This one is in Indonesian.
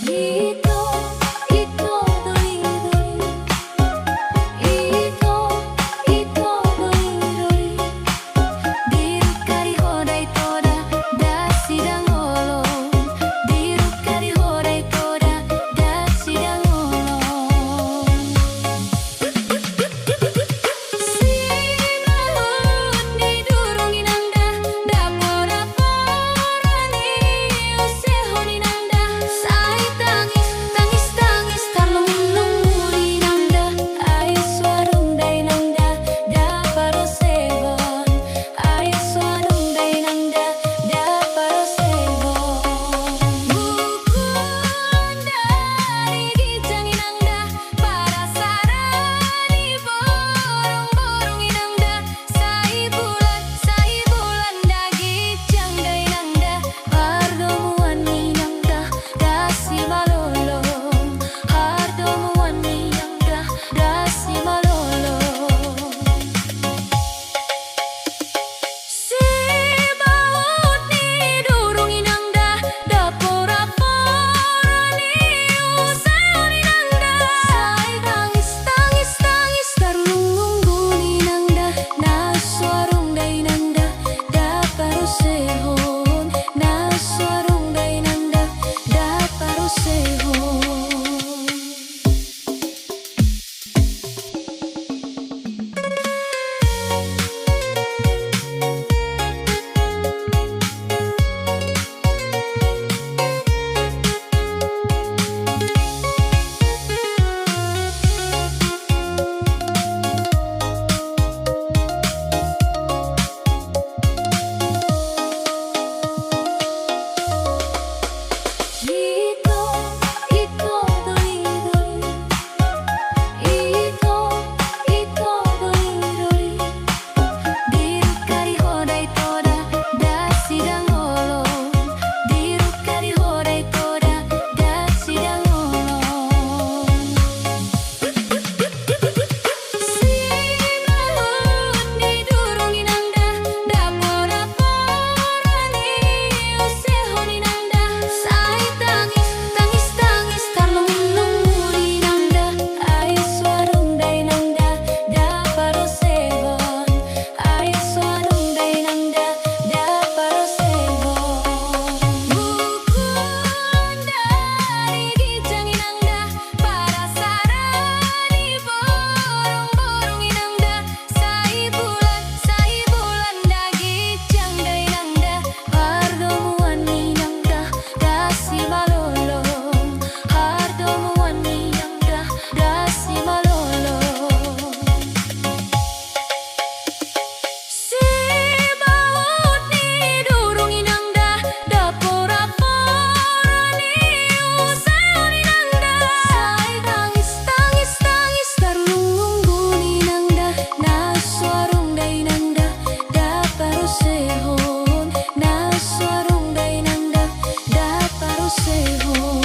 Ito, ito, doi, doi. Ito, ito, doi, doi. Dirukari hodai toda, dasi dan olong. Dirukari hodai toda, dasi dan olong. Si mahut didurungi nangda, dapor-daporani usehoni nangda. Sai tangis, tangis, tangis, tarlung-lunguri nangda. Ai suarundai nangda, daparo sebon. Ai suarundai nangda, daparo sebon. Bukun dari gijangi nangda, para sarani borong-borong inangda. Sai bulan dagi jangdai nangda, hardomuan inangda, dasi malolong. Hardomuan inangda, dasi malolong. Si baut didurungi nangda, dapor-daporani usehoni nangda. Sai tangis, tangis, tangis, tarlung-lungguni nangda. Nasuarundai nangda, daparo sehon. Nasuarundai nangda, daparo sehon. Ito, ito, doi, doi. Ito, ito, doi, doi. Dirukari hodai toda, dasi dan olong. Dirukari hodai toda, dasi dan olong. Si mahut didurungi nangda, dapor-daporani usehoni nangda. Sai tangis, tangis, tangis, tarlung-lunguri nangda. Ai suarundai nangda, daparo sebon. Ai suarundai nangda, daparo sebon. Bukun dari gijangi nangda, para sarani borong-borong inangda. Sai bulan dagi jangdai nangda, hardomuan inangda, dasi malolong. Hardomuan inangda, dasi malolong. Si baut didurungi nangda, dapor-daporani usehoni nangda. Sai tangis, tangis, tangis, tarlung-lungguni nangda. Nasuarundai nangda, daparo sehon. Nasuarundai nangda, daparo sehon.